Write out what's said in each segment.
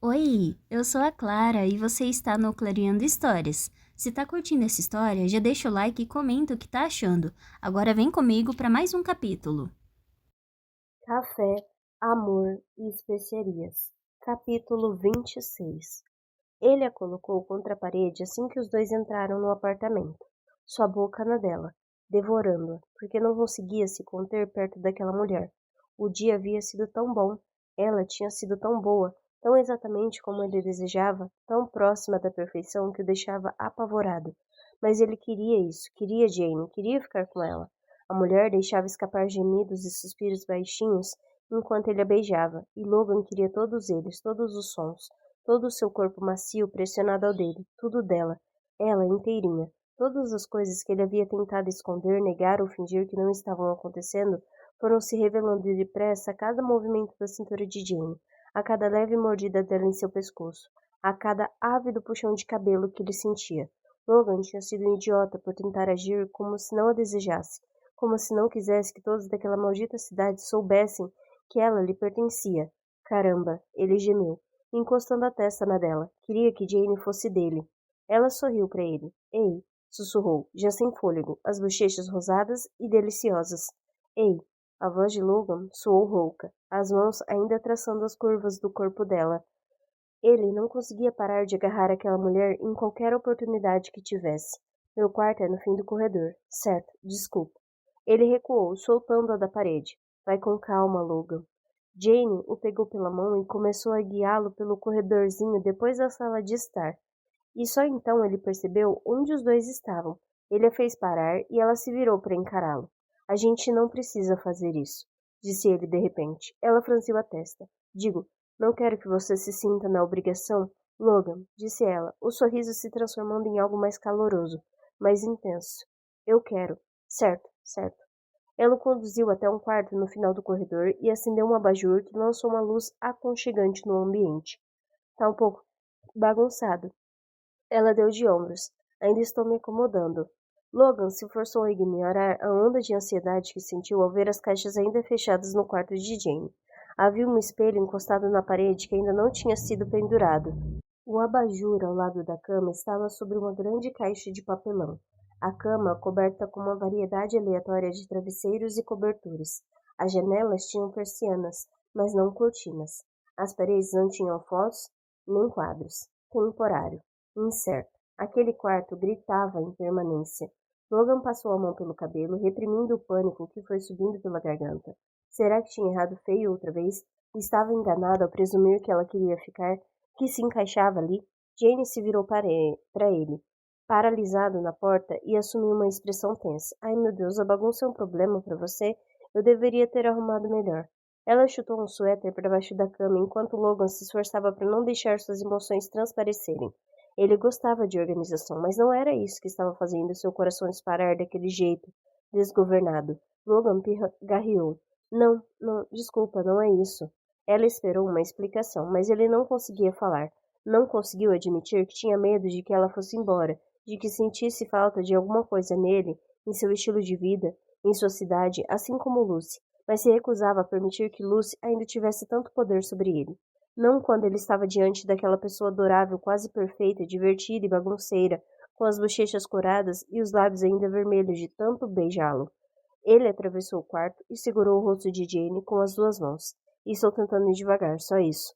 Oi, eu sou a Clara e você está no Clareando Histórias. Se tá curtindo essa história, já deixa o like e comenta o que tá achando. Agora vem comigo para mais um capítulo. Café, Amor e Especiarias. Capítulo 26. Ele a colocou contra a parede assim que os dois entraram no apartamento, sua boca na dela, devorando-a, porque não conseguia se conter perto daquela mulher. O dia havia sido tão bom, ela tinha sido tão boa, tão exatamente como ele desejava, tão próxima da perfeição que o deixava apavorado. Mas ele queria isso, queria Jane, queria ficar com ela. A mulher deixava escapar gemidos e suspiros baixinhos enquanto ele a beijava, e Logan queria todos eles, todos os sons, todo o seu corpo macio pressionado ao dele, tudo dela, ela inteirinha. Todas as coisas que ele havia tentado esconder, negar ou fingir que não estavam acontecendo foram se revelando depressa a cada movimento da cintura de Jane, a cada leve mordida dela em seu pescoço, a cada ávido puxão de cabelo que ele sentia. Logan tinha sido um idiota por tentar agir como se não a desejasse, como se não quisesse que todos daquela maldita cidade soubessem que ela lhe pertencia. Caramba, ele gemeu, encostando a testa na dela. Queria que Jane fosse dele. Ela sorriu para ele. Ei, sussurrou, já sem fôlego, as bochechas rosadas e deliciosas. Ei, a voz de Logan soou rouca, as mãos ainda traçando as curvas do corpo dela. Ele não conseguia parar de agarrar aquela mulher em qualquer oportunidade que tivesse. Meu quarto é no fim do corredor. Certo, desculpa. Ele recuou, soltando-a da parede. Vai com calma, Logan. Jane o pegou pela mão e começou a guiá-lo pelo corredorzinho depois da sala de estar. E só então ele percebeu onde os dois estavam. Ele a fez parar e ela se virou para encará-lo. A gente não precisa fazer isso, disse ele de repente. Ela franziu a testa. Digo, não quero que você se sinta na obrigação. Logan, disse ela, o sorriso se transformando em algo mais caloroso, mais intenso. Eu quero. Certo, certo. Ela o conduziu até um quarto no final do corredor e acendeu um abajur que lançou uma luz aconchegante no ambiente. Tá um pouco bagunçado. Ela deu de ombros. Ainda estou me acomodando. Logan se forçou a ignorar a onda de ansiedade que sentiu ao ver as caixas ainda fechadas no quarto de Jane. Havia um espelho encostado na parede que ainda não tinha sido pendurado. O abajur ao lado da cama estava sobre uma grande caixa de papelão. A cama coberta com uma variedade aleatória de travesseiros e cobertores. As janelas tinham persianas, mas não cortinas. As paredes não tinham fotos nem quadros. Temporário. Incerto. Aquele quarto gritava impermanência. Logan passou a mão pelo cabelo, reprimindo o pânico que foi subindo pela garganta. Será que tinha errado feio outra vez? Estava enganado ao presumir que ela queria ficar, que se encaixava ali? Jane se virou para ele, paralisado na porta, e assumiu uma expressão tensa. Ai, meu Deus, a bagunça é um problema para você? Eu deveria ter arrumado melhor. Ela chutou um suéter para baixo da cama enquanto Logan se esforçava para não deixar suas emoções transparecerem. Ele gostava de organização, mas não era isso que estava fazendo seu coração disparar daquele jeito, desgovernado. Logan garreou. Não, não, desculpa, não é isso. Ela esperou uma explicação, mas ele não conseguia falar. Não conseguiu admitir que tinha medo de que ela fosse embora, de que sentisse falta de alguma coisa nele, em seu estilo de vida, em sua cidade, assim como Lucy, mas se recusava a permitir que Lucy ainda tivesse tanto poder sobre ele. Não quando ele estava diante daquela pessoa adorável, quase perfeita, divertida e bagunceira, com as bochechas coradas e os lábios ainda vermelhos de tanto beijá-lo. Ele atravessou o quarto e segurou o rosto de Jane com as duas mãos. Estou tentando ir devagar, só isso.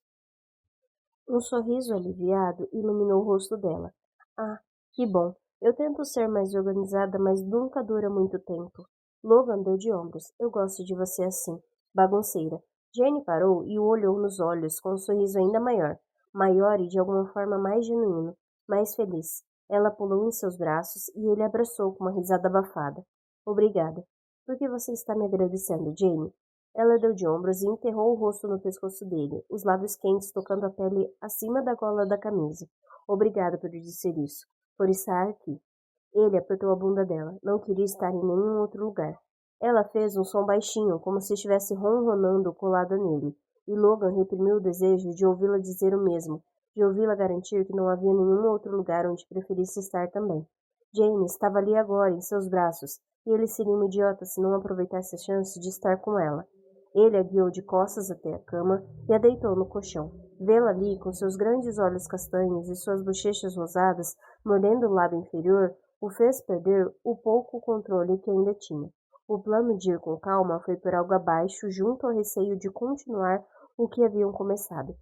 Um sorriso aliviado iluminou o rosto dela. Ah, que bom. Eu tento ser mais organizada, mas nunca dura muito tempo. Logan deu de ombros. Eu gosto de você assim, bagunceira. Jane parou e o olhou nos olhos com um sorriso ainda maior, maior e de alguma forma mais genuíno, mais feliz. Ela pulou em seus braços e ele a abraçou com uma risada abafada. Obrigada. Por que você está me agradecendo, Jane? Ela deu de ombros e enterrou o rosto no pescoço dele, os lábios quentes tocando a pele acima da gola da camisa. Obrigada por dizer isso, por estar aqui. Ele apertou a bunda dela. Não queria estar em nenhum outro lugar. Ela fez um som baixinho, como se estivesse ronronando colada nele, e Logan reprimiu o desejo de ouvi-la dizer o mesmo, de ouvi-la garantir que não havia nenhum outro lugar onde preferisse estar também. Jane estava ali agora, em seus braços, e ele seria um idiota se não aproveitasse a chance de estar com ela. Ele a guiou de costas até a cama e a deitou no colchão. Vê-la ali, com seus grandes olhos castanhos e suas bochechas rosadas, mordendo o lábio inferior, o fez perder o pouco controle que ainda tinha. O plano de ir com calma foi por algo abaixo, junto ao receio de continuar o que haviam começado.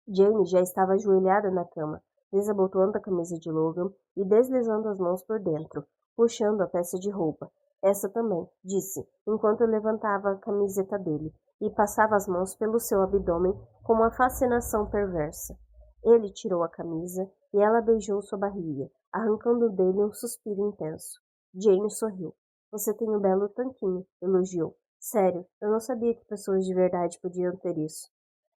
Jane já estava ajoelhada na cama, desabotoando a camisa de Logan e deslizando as mãos por dentro, puxando a peça de roupa. Essa também, disse, enquanto levantava a camiseta dele e passava as mãos pelo seu abdômen com uma fascinação perversa. Ele tirou a camisa e ela beijou sua barriga, arrancando dele um suspiro intenso. Jane sorriu. Você tem um belo tanquinho, elogiou. Sério, eu não sabia que pessoas de verdade podiam ter isso.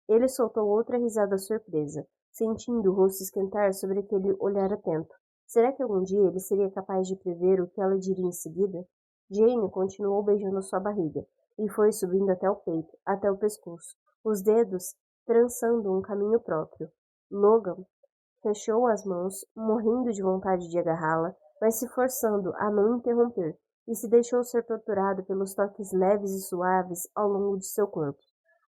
Ele soltou outra risada surpresa, sentindo o rosto esquentar sobre aquele olhar atento. Será que algum dia ele seria capaz de prever o que ela diria em seguida? Jane continuou beijando sua barriga, e foi subindo até o peito, até o pescoço, os dedos trançando um caminho próprio. Logan fechou as mãos, morrendo de vontade de agarrá-la, mas se forçando a não interromper, e se deixou ser torturado pelos toques leves e suaves ao longo de seu corpo.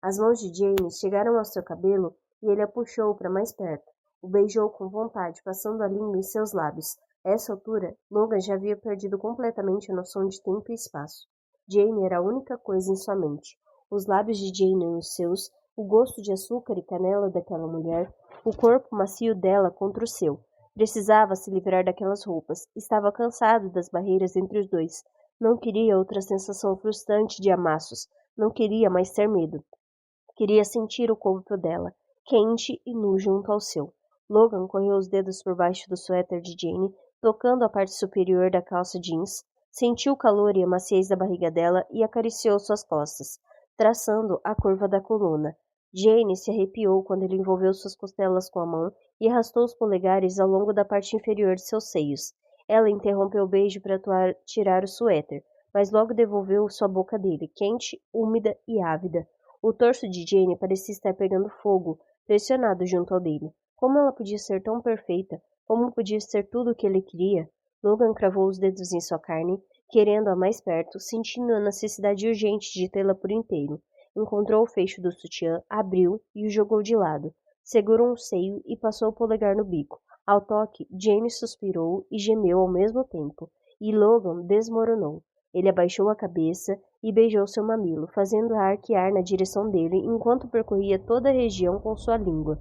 As mãos de Jane chegaram ao seu cabelo e ele a puxou para mais perto. O beijou com vontade, passando a língua em seus lábios. A essa altura, Logan já havia perdido completamente a noção de tempo e espaço. Jane era a única coisa em sua mente. Os lábios de Jane nos seus, o gosto de açúcar e canela daquela mulher, o corpo macio dela contra o seu. Precisava se livrar daquelas roupas. Estava cansado das barreiras entre os dois. Não queria outra sensação frustrante de amassos. Não queria mais ter medo. Queria sentir o corpo dela, quente e nu junto ao seu. Logan correu os dedos por baixo do suéter de Jane, tocando a parte superior da calça jeans, sentiu o calor e a maciez da barriga dela e acariciou suas costas, traçando a curva da coluna. Jane se arrepiou quando ele envolveu suas costelas com a mão e arrastou os polegares ao longo da parte inferior de seus seios. Ela interrompeu o beijo para tirar o suéter, mas logo devolveu sua boca dele, quente, úmida e ávida. O torso de Jane parecia estar pegando fogo, pressionado junto ao dele. Como ela podia ser tão perfeita? Como podia ser tudo o que ele queria? Logan cravou os dedos em sua carne, querendo-a mais perto, sentindo a necessidade urgente de tê-la por inteiro. Encontrou o fecho do sutiã, abriu e o jogou de lado. Segurou um seio e passou o polegar no bico. Ao toque, Jane suspirou e gemeu ao mesmo tempo, e Logan desmoronou. Ele abaixou a cabeça e beijou seu mamilo, fazendo-a arquear na direção dele enquanto percorria toda a região com sua língua.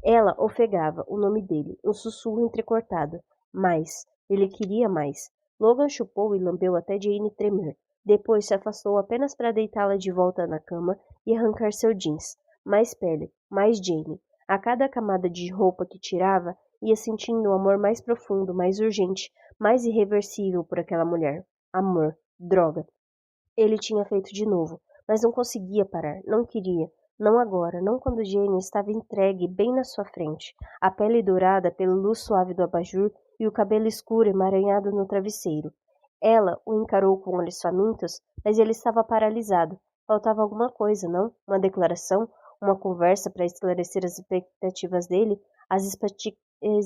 Ela ofegava o nome dele, um sussurro entrecortado. Mais. Ele queria mais. Logan chupou e lambeu até Jane tremer. Depois se afastou apenas para deitá-la de volta na cama e arrancar seu jeans. Mais pele, mais Jane. A cada camada de roupa que tirava, ia sentindo um amor mais profundo, mais urgente, mais irreversível por aquela mulher. Amor. Droga. Ele tinha feito de novo, mas não conseguia parar, não queria. Não agora, não quando Jane estava entregue bem na sua frente, a pele dourada pela luz suave do abajur e o cabelo escuro emaranhado no travesseiro. Ela o encarou com olhos famintos, mas ele estava paralisado. Faltava alguma coisa, não? Uma declaração? Uma conversa para esclarecer as expectativas dele? As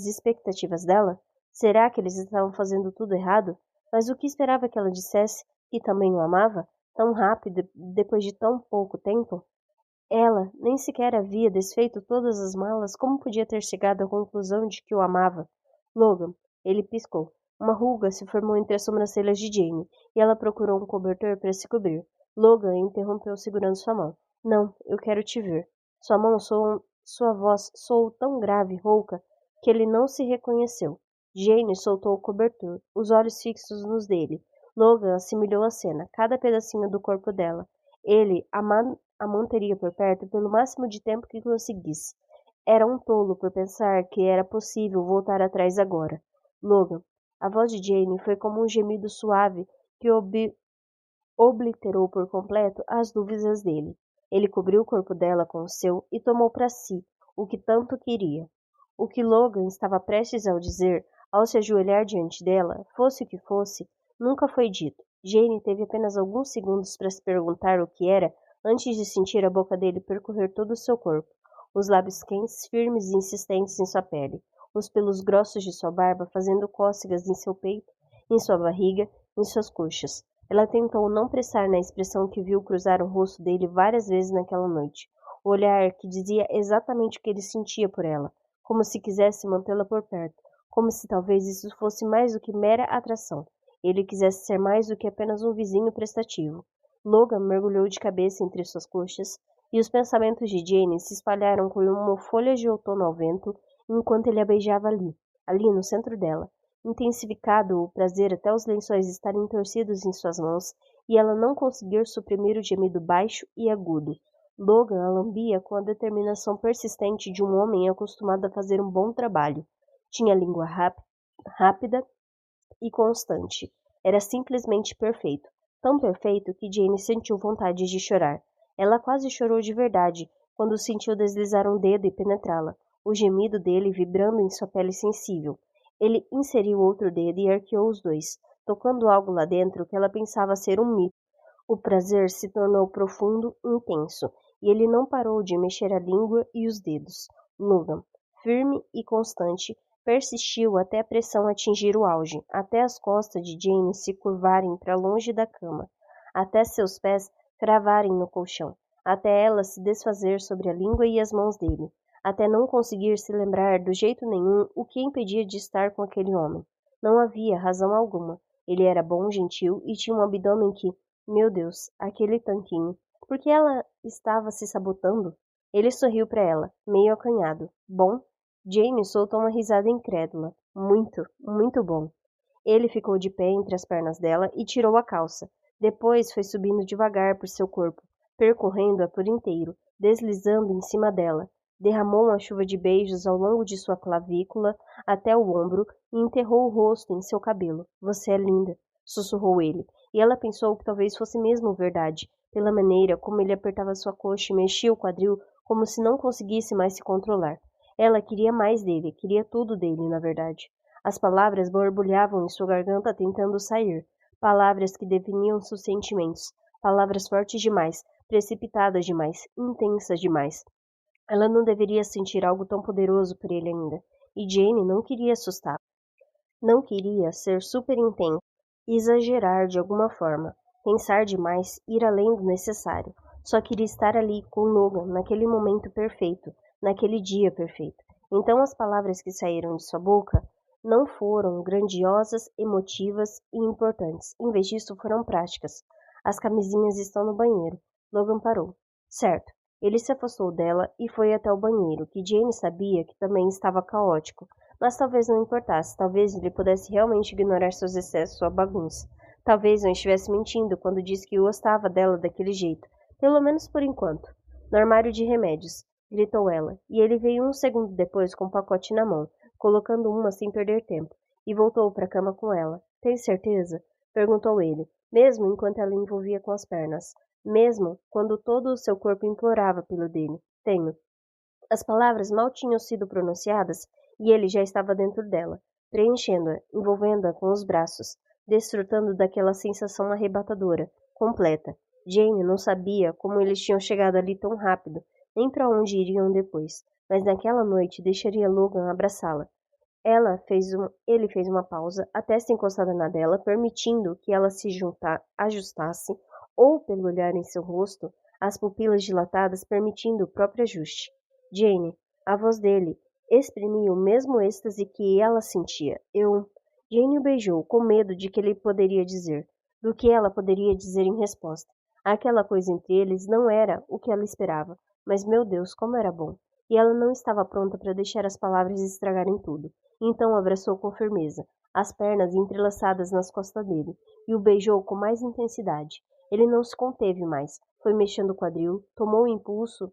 expectativas dela? Será que eles estavam fazendo tudo errado? Mas o que esperava que ela dissesse? Que também o amava? Tão rápido, depois de tão pouco tempo? Ela nem sequer havia desfeito todas as malas, como podia ter chegado à conclusão de que o amava? Logan, ele piscou. Uma ruga se formou entre as sobrancelhas de Jane, e ela procurou um cobertor para se cobrir. Logan interrompeu segurando sua mão. Não, eu quero te ver. Sua voz soou tão grave e rouca que ele não se reconheceu. Jane soltou o cobertor, os olhos fixos nos dele. Logan assimilou a cena, cada pedacinho do corpo dela. Ele a manteria por perto pelo máximo de tempo que conseguisse. Era um tolo por pensar que era possível voltar atrás agora. Logan. A voz de Jane foi como um gemido suave que obliterou por completo as dúvidas dele. Ele cobriu o corpo dela com o seu e tomou para si o que tanto queria. O que Logan estava prestes a dizer, ao se ajoelhar diante dela, fosse o que fosse, nunca foi dito. Jane teve apenas alguns segundos para se perguntar o que era antes de sentir a boca dele percorrer todo o seu corpo, os lábios quentes, firmes e insistentes em sua pele, os pelos grossos de sua barba fazendo cócegas em seu peito, em sua barriga, em suas coxas. Ela tentou não prestar na expressão que viu cruzar o rosto dele várias vezes naquela noite. olhar que dizia exatamente o que ele sentia por ela, como se quisesse mantê-la por perto, como se talvez isso fosse mais do que mera atração. Ele quisesse ser mais do que apenas um vizinho prestativo. Logan mergulhou de cabeça entre suas coxas, e os pensamentos de Jane se espalharam como uma folha de outono ao vento, enquanto ele a beijava ali no centro dela, intensificado o prazer até os lençóis estarem torcidos em suas mãos e ela não conseguir suprimir o gemido baixo e agudo. Logan a lambia com a determinação persistente de um homem acostumado a fazer um bom trabalho. Tinha língua rápida e constante. Era simplesmente perfeito. Tão perfeito que Jane sentiu vontade de chorar. Ela quase chorou de verdade quando sentiu deslizar um dedo e penetrá-la, o gemido dele vibrando em sua pele sensível. Ele inseriu outro dedo e arqueou os dois, tocando algo lá dentro que ela pensava ser um mito. O prazer se tornou profundo e intenso, e ele não parou de mexer a língua e os dedos. Logan, firme e constante, persistiu até a pressão atingir o auge, até as costas de Jane se curvarem para longe da cama, até seus pés cravarem no colchão, até ela se desfazer sobre a língua e as mãos dele, até não conseguir se lembrar do jeito nenhum o que impedia de estar com aquele homem. Não havia razão alguma. Ele era bom, gentil e tinha um abdômen que, meu Deus, aquele tanquinho. Por que ela estava se sabotando? Ele sorriu para ela, meio acanhado. Bom? Jane soltou uma risada incrédula. Muito, muito bom. Ele ficou de pé entre as pernas dela e tirou a calça. Depois foi subindo devagar por seu corpo, percorrendo-a por inteiro, deslizando em cima dela. Derramou uma chuva de beijos ao longo de sua clavícula até o ombro e enterrou o rosto em seu cabelo. Você é linda, sussurrou ele, e ela pensou que talvez fosse mesmo verdade, pela maneira como ele apertava sua coxa e mexia o quadril como se não conseguisse mais se controlar. Ela queria mais dele, queria tudo dele, na verdade. As palavras borbulhavam em sua garganta tentando sair, palavras que definiam seus sentimentos, palavras fortes demais, precipitadas demais, intensas demais. Ela não deveria sentir algo tão poderoso por ele ainda, e Jane não queria assustá-la. Não queria ser super intensa, exagerar de alguma forma, pensar demais, ir além do necessário. Só queria estar ali com Logan naquele momento perfeito, naquele dia perfeito. Então as palavras que saíram de sua boca não foram grandiosas, emotivas e importantes. Em vez disso, foram práticas. As camisinhas estão no banheiro. Logan parou. Certo. Ele se afastou dela e foi até o banheiro, que Jane sabia que também estava caótico. Mas talvez não importasse, talvez ele pudesse realmente ignorar seus excessos, sua bagunça. Talvez não estivesse mentindo quando disse que gostava dela daquele jeito, pelo menos por enquanto. No armário de remédios, gritou ela, e ele veio um segundo depois com um pacote na mão, colocando uma sem perder tempo, e voltou para a cama com ela. Tem certeza? Perguntou ele, mesmo enquanto ela envolvia com as pernas, mesmo quando todo o seu corpo implorava pelo dele. Tenho. As palavras mal tinham sido pronunciadas e ele já estava dentro dela, preenchendo-a, envolvendo-a com os braços, desfrutando daquela sensação arrebatadora, completa. Jane não sabia como eles tinham chegado ali tão rápido, nem para onde iriam depois, mas naquela noite deixaria Logan abraçá-la. Ele fez uma pausa, a testa encostada na dela, permitindo que ela se ajustasse, ou pelo olhar em seu rosto, as pupilas dilatadas permitindo o próprio ajuste. Jane, a voz dele, exprimia o mesmo êxtase que ela sentia. Jane o beijou, com medo de que ele poderia dizer, do que ela poderia dizer em resposta. Aquela coisa entre eles não era o que ela esperava, mas meu Deus, como era bom. E ela não estava pronta para deixar as palavras estragarem tudo. Então o abraçou com firmeza, as pernas entrelaçadas nas costas dele, e o beijou com mais intensidade. Ele não se conteve mais, foi mexendo o quadril, tomou o impulso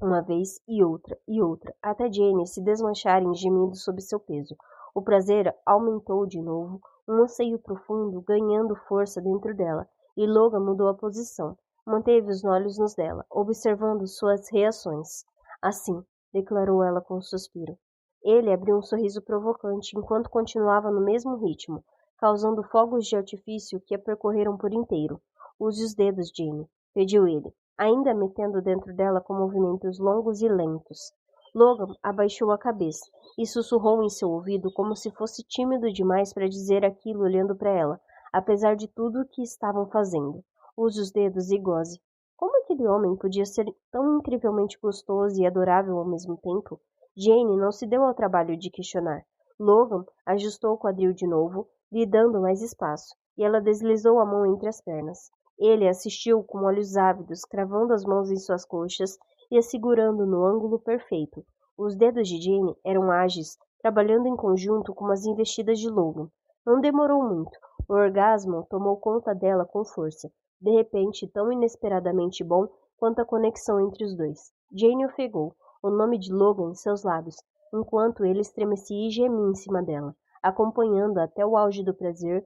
uma vez e outra, até Jane se desmanchar em gemidos sob seu peso. O prazer aumentou de novo, um anseio profundo ganhando força dentro dela, e Logan mudou a posição. Manteve os olhos nos dela, observando suas reações. Assim, declarou ela com um suspiro. Ele abriu um sorriso provocante enquanto continuava no mesmo ritmo, causando fogos de artifício que a percorreram por inteiro. Use os dedos, Jane, pediu ele, ainda metendo dentro dela com movimentos longos e lentos. Logan abaixou a cabeça e sussurrou em seu ouvido como se fosse tímido demais para dizer aquilo olhando para ela, apesar de tudo o que estavam fazendo. Use os dedos e goze. Como aquele homem podia ser tão incrivelmente gostoso e adorável ao mesmo tempo? Jane não se deu ao trabalho de questionar. Logan ajustou o quadril de novo, lhe dando mais espaço, e ela deslizou a mão entre as pernas. Ele assistiu com olhos ávidos, cravando as mãos em suas coxas e as segurando no ângulo perfeito. Os dedos de Jane eram ágeis, trabalhando em conjunto como as investidas de Logan. Não demorou muito. O orgasmo tomou conta dela com força, de repente tão inesperadamente bom quanto a conexão entre os dois. Jane ofegou o nome de Logan em seus lábios, enquanto ele estremecia e gemia em cima dela, acompanhando até o auge do prazer,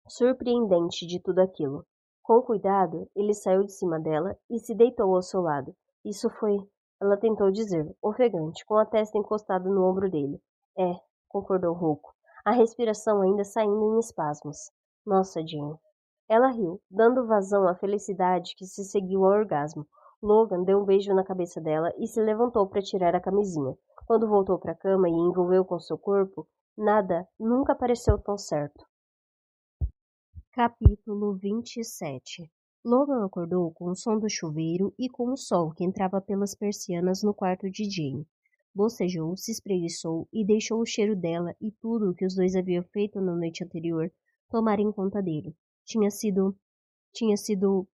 surpreendente de tudo aquilo. Com cuidado, ele saiu de cima dela e se deitou ao seu lado. Isso foi, ela tentou dizer, ofegante, com a testa encostada no ombro dele. É, concordou rouco, a respiração ainda saindo em espasmos. Nossa, Jane. Ela riu, dando vazão à felicidade que se seguiu ao orgasmo. Logan deu um beijo na cabeça dela e se levantou para tirar a camisinha. Quando voltou para a cama e envolveu com seu corpo, nada nunca pareceu tão certo. Capítulo 27. Logan acordou com o som do chuveiro e com o sol que entrava pelas persianas no quarto de Jane. Bocejou, se espreguiçou e deixou o cheiro dela e tudo o que os dois haviam feito na noite anterior tomarem conta dele. Tinha sido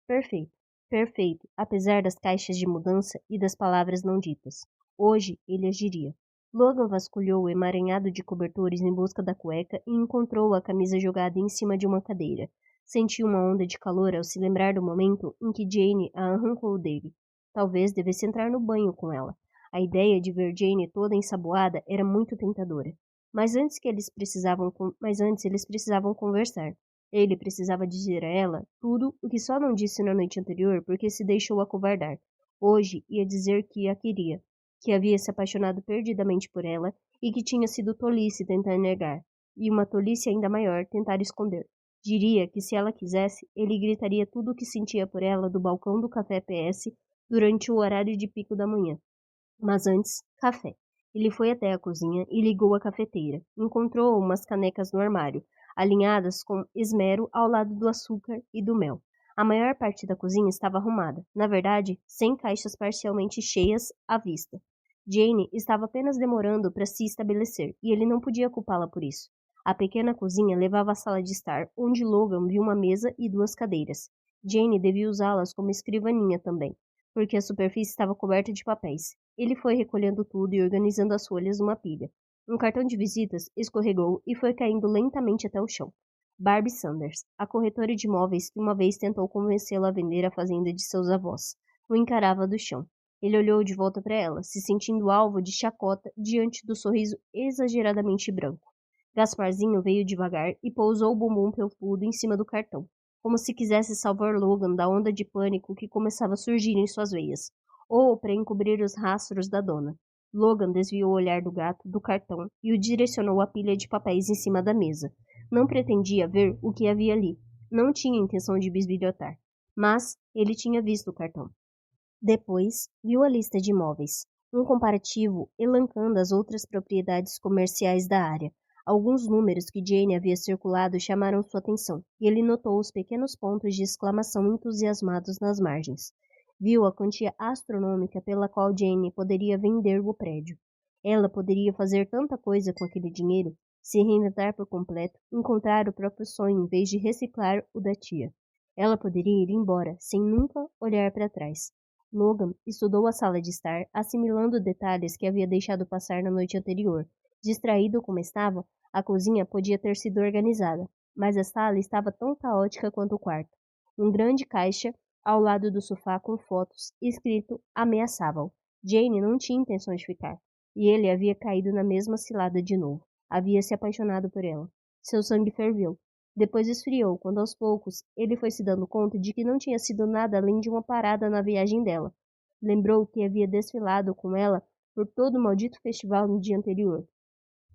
perfeito, perfeito, apesar das caixas de mudança e das palavras não ditas. Hoje ele agiria. Logan vasculhou o emaranhado de cobertores em busca da cueca e encontrou a camisa jogada em cima de uma cadeira. Sentiu uma onda de calor ao se lembrar do momento em que Jane a arrancou dele. Talvez devesse entrar no banho com ela. A ideia de ver Jane toda ensaboada era muito tentadora. Mas antes eles precisavam conversar. Ele precisava dizer a ela tudo o que só não disse na noite anterior porque se deixou acovardar. Hoje ia dizer que a queria, que havia se apaixonado perdidamente por ela e que tinha sido tolice tentar negar, e uma tolice ainda maior tentar esconder. Diria que se ela quisesse, ele gritaria tudo o que sentia por ela do balcão do café PS durante o horário de pico da manhã. Mas antes, café. Ele foi até a cozinha e ligou a cafeteira. Encontrou umas canecas no armário, alinhadas com esmero ao lado do açúcar e do mel. A maior parte da cozinha estava arrumada, na verdade, 100 caixas parcialmente cheias à vista. Jane estava apenas demorando para se estabelecer, e ele não podia culpá-la por isso. A pequena cozinha levava à sala de estar, onde Logan viu uma mesa e 2 cadeiras. Jane devia usá-las como escrivaninha também, porque a superfície estava coberta de papéis. Ele foi recolhendo tudo e organizando as folhas numa pilha. Um cartão de visitas escorregou e foi caindo lentamente até o chão. Barbie Sanders, a corretora de imóveis que uma vez tentou convencê-lo a vender a fazenda de seus avós, o encarava do chão. Ele olhou de volta para ela, se sentindo alvo de chacota diante do sorriso exageradamente branco. Gasparzinho veio devagar e pousou o bumbum felpudo em cima do cartão, como se quisesse salvar Logan da onda de pânico que começava a surgir em suas veias, ou para encobrir os rastros da dona. Logan desviou o olhar do gato do cartão e o direcionou à pilha de papéis em cima da mesa. Não pretendia ver o que havia ali. Não tinha intenção de bisbilhotar. Mas ele tinha visto o cartão. Depois, viu a lista de imóveis. Um comparativo elencando as outras propriedades comerciais da área. Alguns números que Jane havia circulado chamaram sua atenção, e ele notou os pequenos pontos de exclamação entusiasmados nas margens. Viu a quantia astronômica pela qual Jane poderia vender o prédio. Ela poderia fazer tanta coisa com aquele dinheiro, se reinventar por completo, encontrar o próprio sonho em vez de reciclar o da tia. Ela poderia ir embora, sem nunca olhar para trás. Logan estudou a sala de estar, assimilando detalhes que havia deixado passar na noite anterior. Distraído como estava, a cozinha podia ter sido organizada, mas a sala estava tão caótica quanto o quarto. Um grande caixa ao lado do sofá com fotos, escrito ameaçava-o. Jane não tinha intenção de ficar, e ele havia caído na mesma cilada de novo. Havia se apaixonado por ela. Seu sangue ferveu. Depois esfriou, quando aos poucos ele foi se dando conta de que não tinha sido nada além de uma parada na viagem dela. Lembrou que havia desfilado com ela por todo o maldito festival no dia anterior.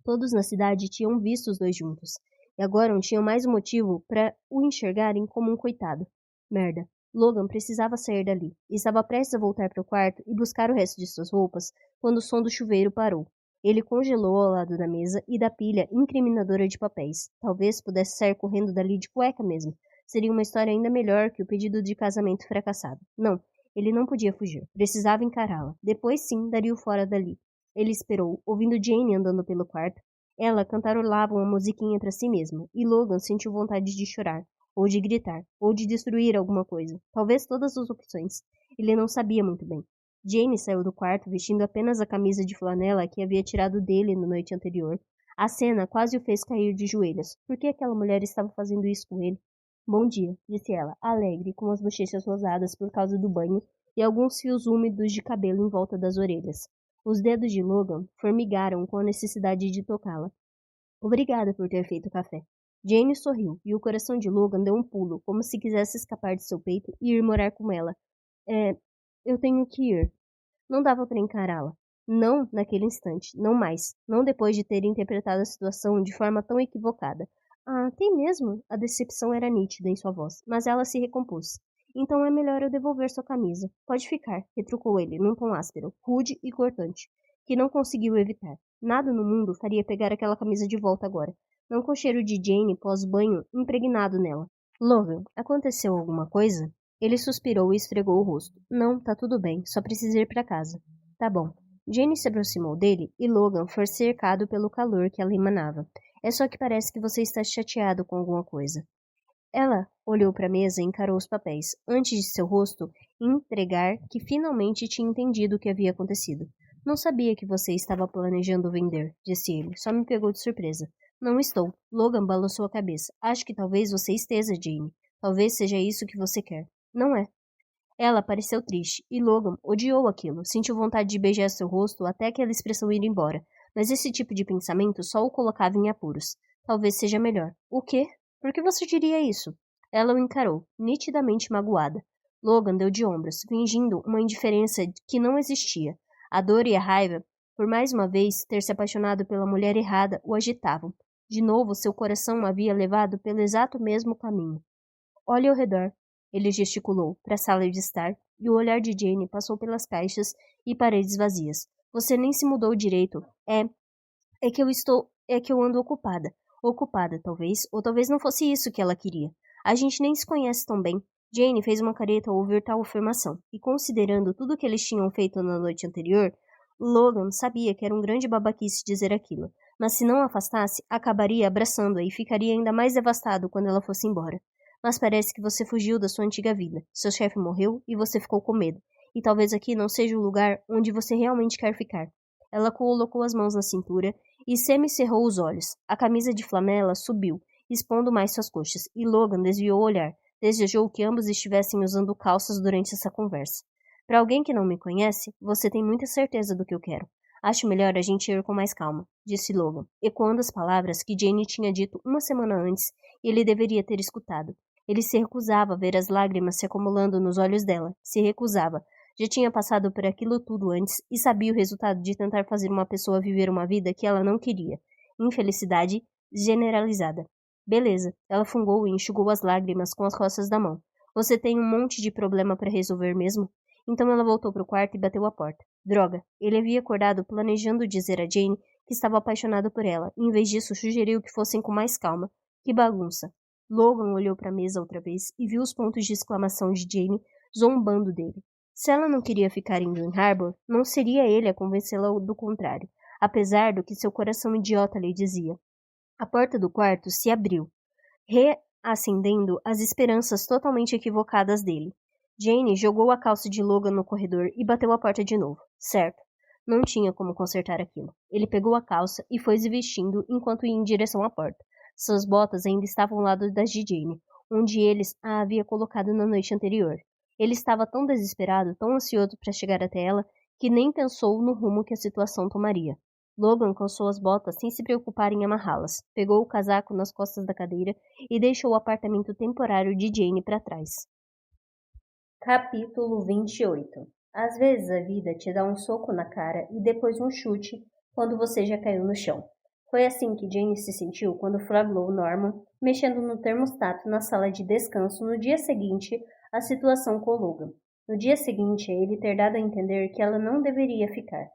Todos na cidade tinham visto os dois juntos, e agora não tinham mais um motivo para o enxergarem como um coitado. Merda. Logan precisava sair dali, e estava prestes a voltar para o quarto e buscar o resto de suas roupas, quando o som do chuveiro parou. Ele congelou ao lado da mesa e da pilha incriminadora de papéis. Talvez pudesse sair correndo dali de cueca mesmo, Seria uma história ainda melhor que o pedido de casamento fracassado. Não, ele não podia fugir. Precisava encará-la. Depois sim, daria o fora dali. Ele esperou, ouvindo Jane andando pelo quarto. Ela cantarolava uma musiquinha para si mesma, e Logan sentiu vontade de chorar, ou de gritar, ou de destruir alguma coisa. Talvez todas as opções. Ele não sabia muito bem. Jane saiu do quarto vestindo apenas a camisa de flanela que havia tirado dele na noite anterior. A cena quase o fez cair de joelhos. Por que aquela mulher estava fazendo isso com ele? Bom dia, disse ela, alegre, com as bochechas rosadas por causa do banho e alguns fios úmidos de cabelo em volta das orelhas. Os dedos de Logan formigaram com a necessidade de tocá-la. Obrigada por ter feito o café. Jane sorriu, e o coração de Logan deu um pulo, como se quisesse escapar de seu peito e ir morar com ela. Eu tenho que ir. Não dava para encará-la. Não naquele instante, não mais. Não depois de ter interpretado a situação de forma tão equivocada. Ah, tem mesmo? A decepção era nítida em sua voz, mas ela se recompôs. Então é melhor eu devolver sua camisa. Pode ficar, retrucou ele, num tom áspero, rude e cortante, que não conseguiu evitar. Nada no mundo faria pegar aquela camisa de volta agora. Não com o cheiro de Jane pós-banho impregnado nela. Logan, aconteceu alguma coisa? Ele suspirou e esfregou o rosto. Não, tá tudo bem, só preciso ir para casa. Tá bom. Jane se aproximou dele e Logan foi cercado pelo calor que ela emanava. É só que parece que você está chateado com alguma coisa. Ela olhou para a mesa e encarou os papéis, antes de seu rosto entregar que finalmente tinha entendido o que havia acontecido. Não sabia que você estava planejando vender, disse ele. Só me pegou de surpresa. Não estou. Logan balançou a cabeça. Acho que talvez você esteja, Jane. Talvez seja isso que você quer. Não é. Ela pareceu triste, e Logan odiou aquilo. Sentiu vontade de beijar seu rosto até aquela expressão ir embora. Mas esse tipo de pensamento só o colocava em apuros. Talvez seja melhor. O quê? Por que você diria isso? Ela o encarou, nitidamente magoada. Logan deu de ombros, fingindo uma indiferença que não existia. A dor e a raiva, por mais uma vez ter se apaixonado pela mulher errada, o agitavam. De novo, seu coração o havia levado pelo exato mesmo caminho. Olhe ao redor. Ele gesticulou para a sala de estar, e o olhar de Jane passou pelas caixas e paredes vazias. Você nem se mudou direito. É que eu ando ocupada. Ocupada, talvez, ou talvez não fosse isso que ela queria. A gente nem se conhece tão bem. Jane fez uma careta ao ouvir tal afirmação, e considerando tudo o que eles tinham feito na noite anterior, Logan sabia que era um grande babaquice dizer aquilo, mas se não a afastasse, acabaria abraçando-a e ficaria ainda mais devastado quando ela fosse embora. Mas parece que você fugiu da sua antiga vida. Seu chefe morreu e você ficou com medo. E talvez aqui não seja o lugar onde você realmente quer ficar. Ela colocou as mãos na cintura e semicerrou os olhos. A camisa de flanela subiu, expondo mais suas coxas, e Logan desviou o olhar. Desejou que ambos estivessem usando calças durante essa conversa. Para alguém que não me conhece, você tem muita certeza do que eu quero. Acho melhor a gente ir com mais calma, disse Logan, ecoando as palavras que Jane tinha dito uma semana antes e ele deveria ter escutado. Ele se recusava a ver as lágrimas se acumulando nos olhos dela. Se recusava. Já tinha passado por aquilo tudo antes e sabia o resultado de tentar fazer uma pessoa viver uma vida que ela não queria. Infelicidade generalizada. Beleza. Ela fungou e enxugou as lágrimas com as costas da mão. Você tem um monte de problema para resolver mesmo? Então ela voltou para o quarto e bateu a porta. Droga. Ele havia acordado planejando dizer a Jane que estava apaixonado por ela. E, em vez disso, sugeriu que fossem com mais calma. Que bagunça. Logan olhou para a mesa outra vez e viu os pontos de exclamação de Jane zombando dele. Se ela não queria ficar em Green Harbor, não seria ele a convencê-la do contrário, apesar do que seu coração idiota lhe dizia. A porta do quarto se abriu, reacendendo as esperanças totalmente equivocadas dele. Jane jogou a calça de Logan no corredor e bateu a porta de novo. Certo. Não tinha como consertar aquilo. Ele pegou a calça e foi se vestindo enquanto ia em direção à porta. Suas botas ainda estavam ao lado das de Jane, onde eles a havia colocado na noite anterior. Ele estava tão desesperado, tão ansioso para chegar até ela, que nem pensou no rumo que a situação tomaria. Logan calçou as botas sem se preocupar em amarrá-las, pegou o casaco nas costas da cadeira e deixou o apartamento temporário de Jane para trás. Capítulo 28. Às vezes a vida te dá um soco na cara e depois um chute quando você já caiu no chão. Foi assim que Jane se sentiu quando flagrou Norman mexendo no termostato na sala de descanso no dia seguinte à situação com Logan. No dia seguinte a ele ter dado a entender que ela não deveria ficar.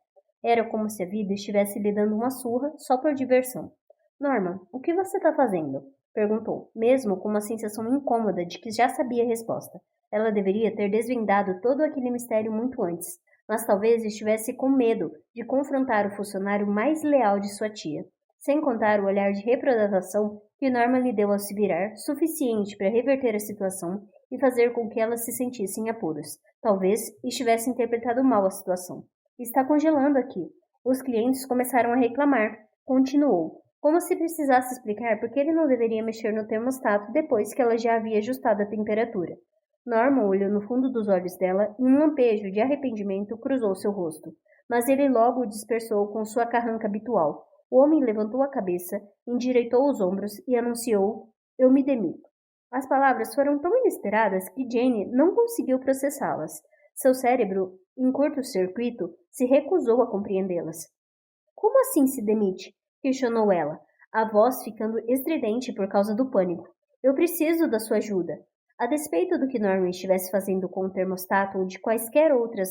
Era como se a vida estivesse lhe dando uma surra só por diversão. Norman, o que você está fazendo? Perguntou, mesmo com uma sensação incômoda de que já sabia a resposta. Ela deveria ter desvendado todo aquele mistério muito antes, mas talvez estivesse com medo de confrontar o funcionário mais leal de sua tia. Sem contar o olhar de reprovação que Norma lhe deu ao se virar, suficiente para reverter a situação e fazer com que ela se sentisse em apuros. Talvez estivesse interpretado mal a situação. Está congelando aqui. Os clientes começaram a reclamar. Continuou, como se precisasse explicar por que ele não deveria mexer no termostato depois que ela já havia ajustado a temperatura. Norman olhou no fundo dos olhos dela e um lampejo de arrependimento cruzou seu rosto, mas ele logo o dispersou com sua carranca habitual. O homem levantou a cabeça, endireitou os ombros e anunciou, eu me demito. As palavras foram tão inesperadas que Jane não conseguiu processá-las. Seu cérebro, em curto-circuito, se recusou a compreendê-las. Como assim se demite? Questionou ela, a voz ficando estridente por causa do pânico. Eu preciso da sua ajuda. A despeito do que Norman estivesse fazendo com o termostato ou de quaisquer outras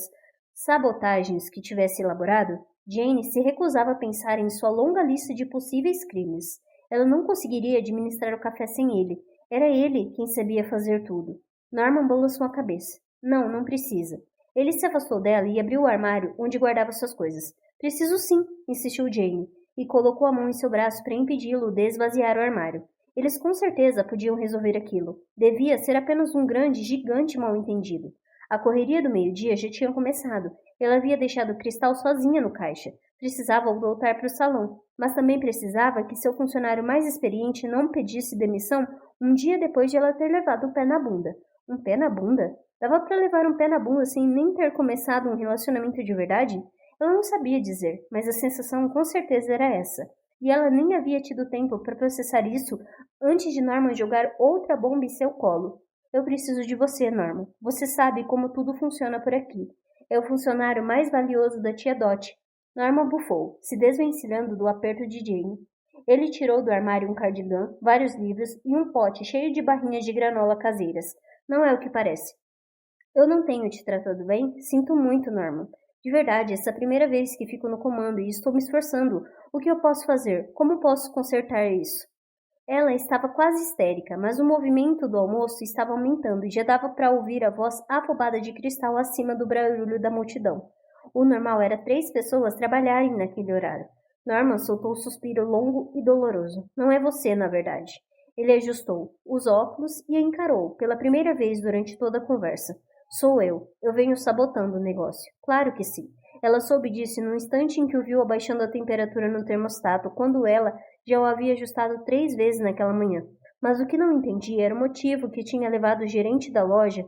sabotagens que tivesse elaborado, Jane se recusava a pensar em sua longa lista de possíveis crimes. Ela não conseguiria administrar o café sem ele. Era ele quem sabia fazer tudo. Norman balançou a cabeça. Não precisa. Ele se afastou dela e abriu o armário onde guardava suas coisas. Preciso sim, insistiu Jane, e colocou a mão em seu braço para impedi-lo de esvaziar o armário. Eles com certeza podiam resolver aquilo. Devia ser apenas um grande, gigante mal-entendido. A correria do meio-dia já tinha começado. Ela havia deixado Cristal sozinha no caixa. Precisava voltar para o salão, mas também precisava que seu funcionário mais experiente não pedisse demissão um dia depois de ela ter levado um pé na bunda. Um pé na bunda? Dava para levar um pé na bunda sem nem ter começado um relacionamento de verdade? Ela não sabia dizer, mas a sensação com certeza era essa. E ela nem havia tido tempo para processar isso antes de Norman jogar outra bomba em seu colo. Eu preciso de você, Norman. Você sabe como tudo funciona por aqui. É o funcionário mais valioso da tia Dot. Norman bufou, se desvencilhando do aperto de Jane. Ele tirou do armário um cardigan, vários livros e um pote cheio de barrinhas de granola caseiras. Não é o que parece. Eu não tenho te tratado bem? Sinto muito, Norman. De verdade, essa é a primeira vez que fico no comando e estou me esforçando. O que eu posso fazer? Como posso consertar isso? Ela estava quase histérica, mas o movimento do almoço estava aumentando e já dava para ouvir a voz afobada de Cristal acima do barulho da multidão. O normal era 3 pessoas trabalharem naquele horário. Norman soltou um suspiro longo e doloroso. Não é você, na verdade. Ele ajustou os óculos e a encarou, pela primeira vez durante toda a conversa. Sou eu. Eu venho sabotando o negócio. Claro que sim. Ela soube disso no instante em que o viu abaixando a temperatura no termostato, quando ela já o havia ajustado 3 vezes naquela manhã. Mas o que não entendia era o motivo que tinha levado o gerente da loja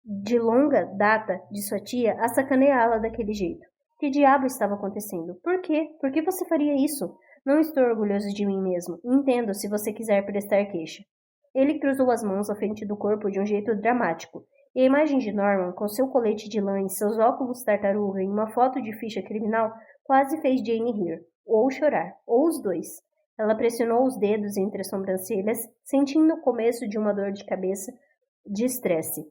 de longa data de sua tia a sacaneá-la daquele jeito. Que diabo estava acontecendo? Por quê? Por que você faria isso? Não estou orgulhoso de mim mesmo. Entendo se você quiser prestar queixa. Ele cruzou as mãos à frente do corpo de um jeito dramático, e a imagem de Norman, com seu colete de lã e seus óculos tartaruga em uma foto de ficha criminal, quase fez Jane rir, ou chorar, ou os dois. Ela pressionou os dedos entre as sobrancelhas, sentindo o começo de uma dor de cabeça de estresse.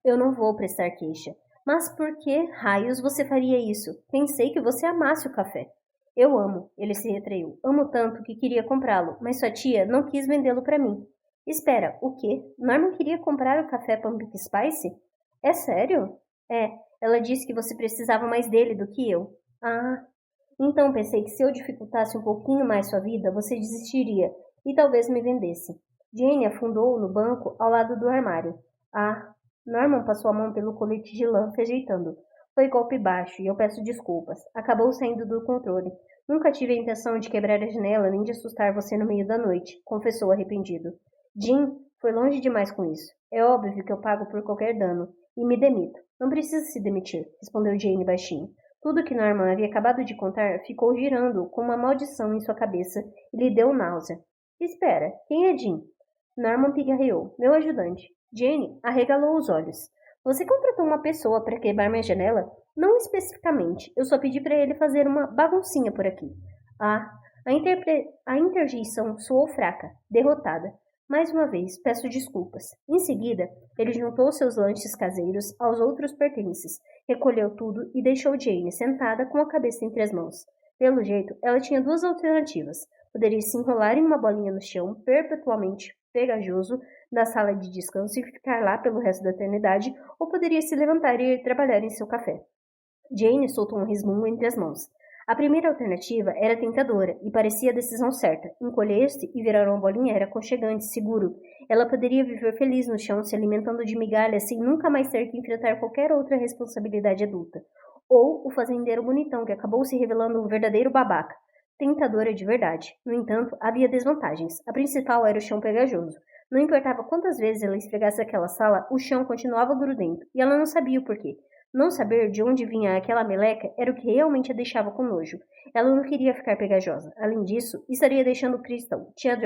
Eu não vou prestar queixa. Mas por que raios você faria isso? Pensei que você amasse o café. Eu amo, ele se retraiu. Amo tanto que queria comprá-lo, mas sua tia não quis vendê-lo para mim. Espera, o quê? Norman queria comprar o café Pumpkin Spice? É sério? É, ela disse que você precisava mais dele do que eu. Ah, então pensei que se eu dificultasse um pouquinho mais sua vida, você desistiria e talvez me vendesse. Jane afundou no banco ao lado do armário. Ah, Norman passou a mão pelo colete de lã, rejeitando. Foi golpe baixo, e eu peço desculpas. Acabou saindo do controle. Nunca tive a intenção de quebrar a janela nem de assustar você no meio da noite, confessou arrependido. Jim foi longe demais com isso. É óbvio que eu pago por qualquer dano, e me demito. Não precisa se demitir, respondeu Jane baixinho. Tudo que Norman havia acabado de contar ficou girando com uma maldição em sua cabeça e lhe deu náusea. Espera, quem é Jim? Norman pigarreou. Meu ajudante. Jane arregalou os olhos. Você contratou uma pessoa para quebrar minha janela? Não especificamente. Eu só pedi para ele fazer uma baguncinha por aqui. Ah, a interjeição soou fraca, derrotada. Mais uma vez, peço desculpas. Em seguida, ele juntou seus lanches caseiros aos outros pertences, recolheu tudo e deixou Jane sentada com a cabeça entre as mãos. Pelo jeito, ela tinha 2 alternativas. Poderia se enrolar em uma bolinha no chão, perpetuamente pegajoso, na sala de descanso e ficar lá pelo resto da eternidade, ou poderia se levantar e ir trabalhar em seu café. Jane soltou um resmungo entre as mãos. A primeira alternativa era tentadora e parecia a decisão certa. Encolher-se e virar uma bolinha era aconchegante, seguro. Ela poderia viver feliz no chão, se alimentando de migalhas sem nunca mais ter que enfrentar qualquer outra responsabilidade adulta. Ou o fazendeiro bonitão, que acabou se revelando um verdadeiro babaca. Tentadora de verdade. No entanto, havia desvantagens. A principal era o chão pegajoso. Não importava quantas vezes ela esfregasse aquela sala, o chão continuava grudento, e ela não sabia o porquê. Não saber de onde vinha aquela meleca era o que realmente a deixava com nojo. Ela não queria ficar pegajosa. Além disso, estaria deixando Crystal, tia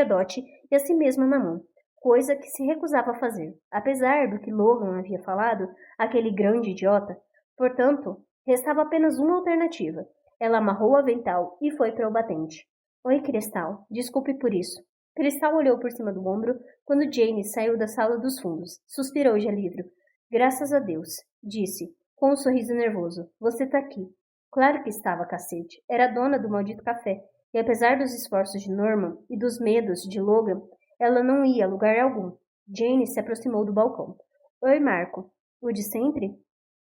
Dot e a si mesma na mão, coisa que se recusava a fazer. Apesar do que Logan havia falado, aquele grande idiota, portanto, restava apenas uma alternativa. Ela amarrou o avental e foi para o batente. Oi, Crystal. Desculpe por isso. Crystal olhou por cima do ombro quando Jane saiu da sala dos fundos. Suspirou de alívio. Graças a Deus, disse, com um sorriso nervoso. Você tá aqui. Claro que estava, cacete. Era a dona do maldito café. E apesar dos esforços de Norman e dos medos de Logan, ela não ia a lugar algum. Jane se aproximou do balcão. Oi, Marco. O de sempre?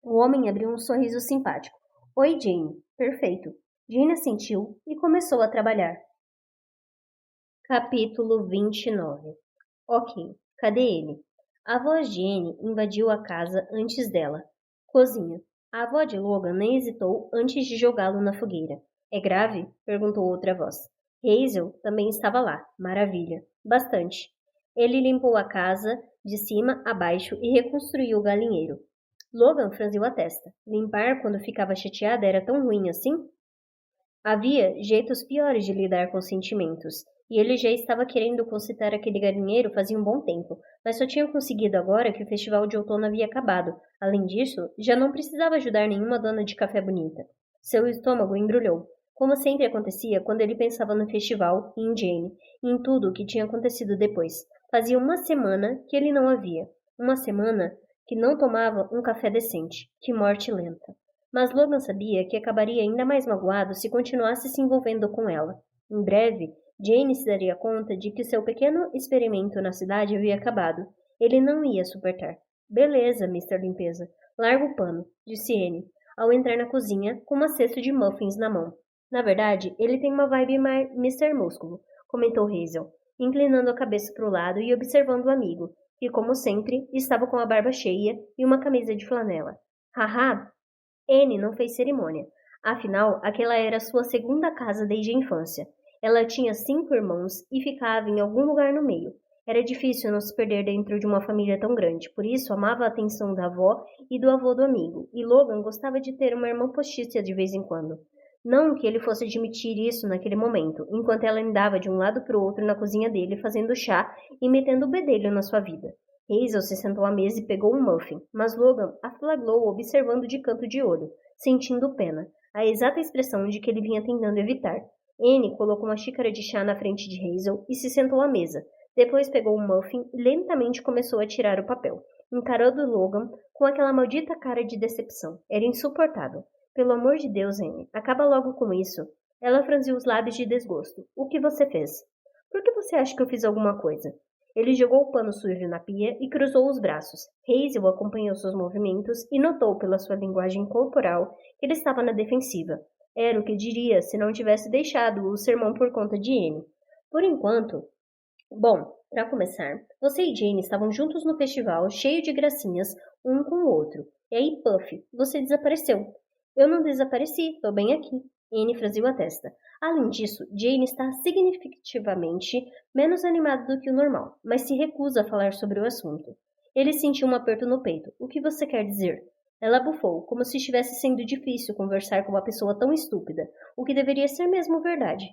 O homem abriu um sorriso simpático. Oi, Jane. Perfeito. Jane assentiu e começou a trabalhar. Capítulo 29. Ok, cadê ele? A voz de Anne invadiu a casa antes dela. Cozinha. A avó de Logan nem hesitou antes de jogá-lo na fogueira. É grave? Perguntou outra voz. Hazel também estava lá. Maravilha. Bastante. Ele limpou a casa de cima a baixo e reconstruiu o galinheiro. Logan franziu a testa. Limpar quando ficava chateada era tão ruim assim? Havia jeitos piores de lidar com sentimentos, e ele já estava querendo consertar aquele galinheiro fazia um bom tempo, mas só tinha conseguido agora que o festival de outono havia acabado. Além disso, já não precisava ajudar nenhuma dona de café bonita. Seu estômago embrulhou, como sempre acontecia quando ele pensava no festival, e em Jane, e em tudo o que tinha acontecido depois. Fazia uma semana que ele não a via. Uma semana que não tomava um café decente. Que morte lenta. Mas Logan sabia que acabaria ainda mais magoado se continuasse se envolvendo com ela. Em breve, Jane se daria conta de que seu pequeno experimento na cidade havia acabado. Ele não ia suportar. Beleza, Mr. Limpeza. Larga o pano, disse Anne, ao entrar na cozinha com uma cesta de muffins na mão. Na verdade, ele tem uma vibe Mr. Músculo, comentou Hazel, inclinando a cabeça para o lado e observando o amigo, que, como sempre, estava com a barba cheia e uma camisa de flanela. Haha! Anne não fez cerimônia. Afinal, aquela era sua segunda casa desde a infância. Ela tinha 5 irmãos e ficava em algum lugar no meio. Era difícil não se perder dentro de uma família tão grande, por isso amava a atenção da avó e do avô do amigo, e Logan gostava de ter uma irmã postiça de vez em quando. Não que ele fosse admitir isso naquele momento, enquanto ela andava de um lado para o outro na cozinha dele, fazendo chá e metendo o bedelho na sua vida. Hazel se sentou à mesa e pegou um muffin, mas Logan a flagrou observando de canto de olho, sentindo pena, a exata expressão de que ele vinha tentando evitar. Anne colocou uma xícara de chá na frente de Hazel e se sentou à mesa. Depois pegou um muffin e lentamente começou a tirar o papel, encarando Logan com aquela maldita cara de decepção. Era insuportável. Pelo amor de Deus, Anne, acaba logo com isso. Ela franziu os lábios de desgosto. O que você fez? Por que você acha que eu fiz alguma coisa? Ele jogou o pano sujo na pia e cruzou os braços. Hazel acompanhou seus movimentos e notou pela sua linguagem corporal que ele estava na defensiva. Era o que diria se não tivesse deixado o sermão por conta de Anne. Por enquanto... Bom, para começar, você e Jane estavam juntos no festival, cheio de gracinhas, um com o outro. E aí, Puff, você desapareceu. Eu não desapareci, tô bem aqui. Anne franziu a testa. Além disso, Jane está significativamente menos animada do que o normal, mas se recusa a falar sobre o assunto. Ele sentiu um aperto no peito. O que você quer dizer? Ela bufou, como se estivesse sendo difícil conversar com uma pessoa tão estúpida, o que deveria ser mesmo verdade.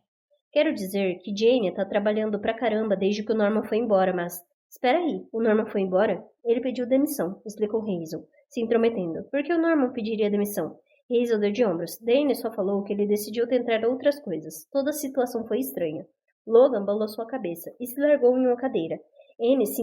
Quero dizer que Jane está trabalhando pra caramba desde que o Norman foi embora, mas... Espera aí, o Norman foi embora? Ele pediu demissão, explicou Hazel, se intrometendo. Por que o Norman pediria demissão? Hazel deu de ombros. Dane só falou que ele decidiu tentar outras coisas. Toda a situação foi estranha. Logan balançou a cabeça e se largou em uma cadeira. Anne se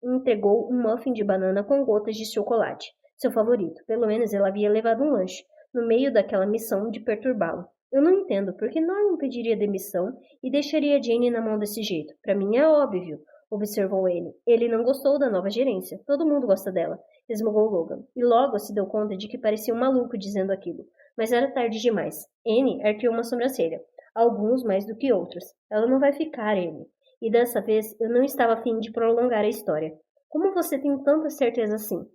entregou um muffin de banana com gotas de chocolate. Seu favorito. Pelo menos ela havia levado um lanche, no meio daquela missão de perturbá-lo. Eu não entendo por que Norman pediria demissão e deixaria Jane na mão desse jeito. Para mim é óbvio, observou ele. Ele não gostou da nova gerência. Todo mundo gosta dela, resmungou Logan. E logo se deu conta de que parecia um maluco dizendo aquilo. Mas era tarde demais. Anne ergueu uma sobrancelha. Alguns mais do que outros. Ela não vai ficar, Anne. E dessa vez eu não estava a fim de prolongar a história. Como você tem tanta certeza assim?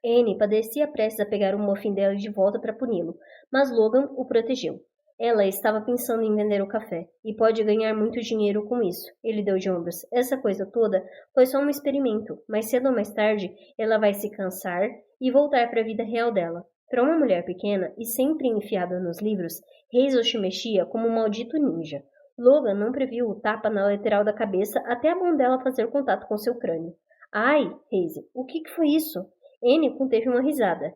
Anne parecia prestes a pegar o muffin dela de volta para puni-lo, mas Logan o protegeu. Ela estava pensando em vender o café, e pode ganhar muito dinheiro com isso. Ele deu de ombros. Essa coisa toda foi só um experimento, mas cedo ou mais tarde ela vai se cansar e voltar para a vida real dela. Para uma mulher pequena e sempre enfiada nos livros, Hazel se mexia como um maldito ninja. Logan não previu o tapa na lateral da cabeça até a mão dela fazer contato com seu crânio. Ai, Hazel, o que foi isso? Anne conteve uma risada.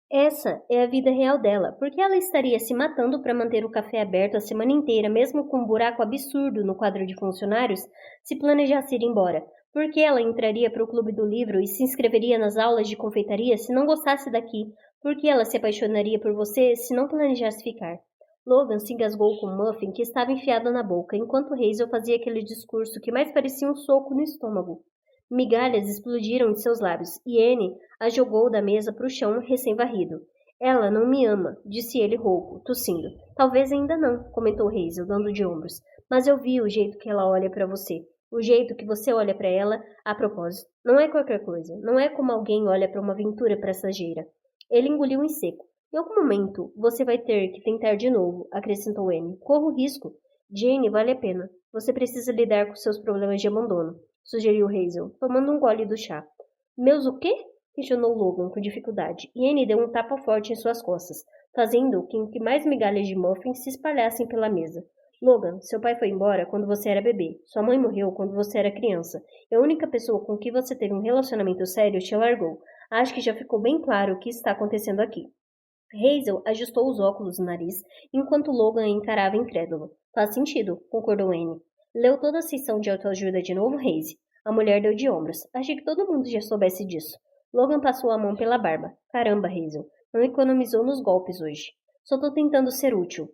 Essa é a vida real dela, porque ela estaria se matando para manter o café aberto a semana inteira, mesmo com um buraco absurdo no quadro de funcionários, se planejasse ir embora. Porque ela entraria para o clube do livro e se inscreveria nas aulas de confeitaria se não gostasse daqui. Porque ela se apaixonaria por você se não planejasse ficar. Logan se engasgou com o muffin que estava enfiado na boca, enquanto Hazel fazia aquele discurso que mais parecia um soco no estômago. Migalhas explodiram de seus lábios, e Anne a jogou da mesa para o chão recém-varrido. Ela não me ama, disse ele rouco, tossindo. Talvez ainda não, comentou Hazel, dando de ombros. Mas eu vi o jeito que ela olha para você. O jeito que você olha para ela, a propósito. Não é qualquer coisa. Não é como alguém olha para uma aventura passageira. Ele engoliu em seco. Em algum momento, você vai ter que tentar de novo, acrescentou Anne. Corra o risco. Jane, vale a pena. Você precisa lidar com seus problemas de abandono, sugeriu Hazel, tomando um gole do chá. Meus o quê? Questionou Logan com dificuldade, e Anne deu um tapa forte em suas costas, fazendo com que mais migalhas de muffin se espalhassem pela mesa. Logan, seu pai foi embora quando você era bebê. Sua mãe morreu quando você era criança. E a única pessoa com que você teve um relacionamento sério te largou. Acho que já ficou bem claro o que está acontecendo aqui. Hazel ajustou os óculos no nariz, enquanto Logan a encarava incrédulo. Faz sentido, concordou Anne. Leu toda a sessão de autoajuda de novo, Hazel. A mulher deu de ombros. Achei que todo mundo já soubesse disso. Logan passou a mão pela barba. Caramba, Hazel. Não economizou nos golpes hoje. Só tô tentando ser útil.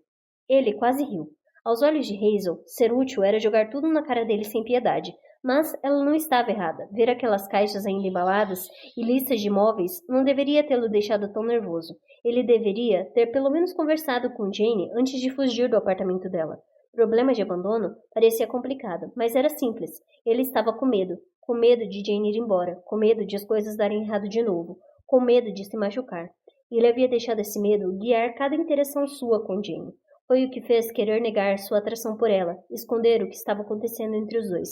Ele quase riu. Aos olhos de Hazel, ser útil era jogar tudo na cara dele sem piedade. Mas ela não estava errada. Ver aquelas caixas ainda embaladas e listas de móveis não deveria tê-lo deixado tão nervoso. Ele deveria ter pelo menos conversado com Jane antes de fugir do apartamento dela. O problema de abandono parecia complicado, mas era simples. Ele estava com medo de Jane ir embora, com medo de as coisas darem errado de novo, com medo de se machucar. Ele havia deixado esse medo guiar cada interação sua com Jane. Foi o que fez querer negar sua atração por ela, esconder o que estava acontecendo entre os dois,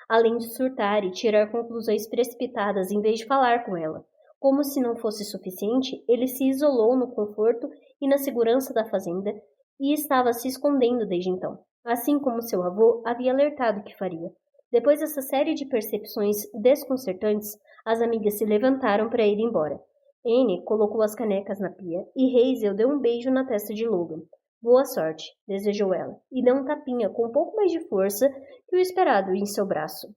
além de surtar e tirar conclusões precipitadas em vez de falar com ela. Como se não fosse suficiente, ele se isolou no conforto e na segurança da fazenda e estava se escondendo desde então, assim como seu avô havia alertado que faria. Depois dessa série de percepções desconcertantes, as amigas se levantaram para ir embora. Anne colocou as canecas na pia e Hazel deu um beijo na testa de Logan. Boa sorte, desejou ela, e deu um tapinha com um pouco mais de força que o esperado em seu braço.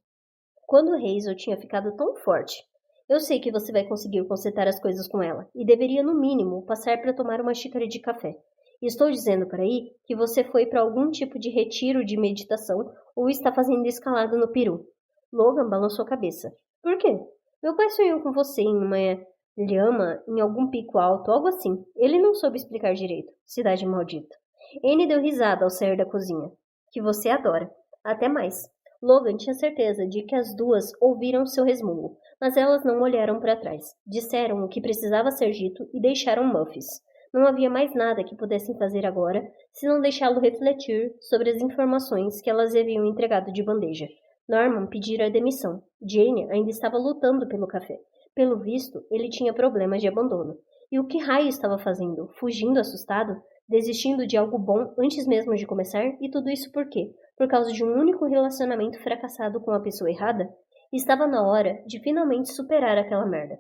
Quando Hazel tinha ficado tão forte, eu sei que você vai conseguir consertar as coisas com ela, e deveria, no mínimo, passar para tomar uma xícara de café. Estou dizendo por aí que você foi para algum tipo de retiro de meditação ou está fazendo escalada no Peru. Logan balançou a cabeça. Por quê? Meu pai sonhou com você em uma lhama, em algum pico alto, algo assim. Ele não soube explicar direito. Cidade maldita. Anne deu risada ao sair da cozinha. Que você adora. Até mais. Logan tinha certeza de que as duas ouviram seu resmungo, mas elas não olharam para trás. Disseram o que precisava ser dito e deixaram Muffins. Não havia mais nada que pudessem fazer agora, se não deixá-lo refletir sobre as informações que elas haviam entregado de bandeja. Norman pedira a demissão. Jane ainda estava lutando pelo café. Pelo visto, ele tinha problemas de abandono. E o que raio estava fazendo? Fugindo assustado? Desistindo de algo bom antes mesmo de começar? E tudo isso por quê? Por causa de um único relacionamento fracassado com a pessoa errada? Estava na hora de finalmente superar aquela merda.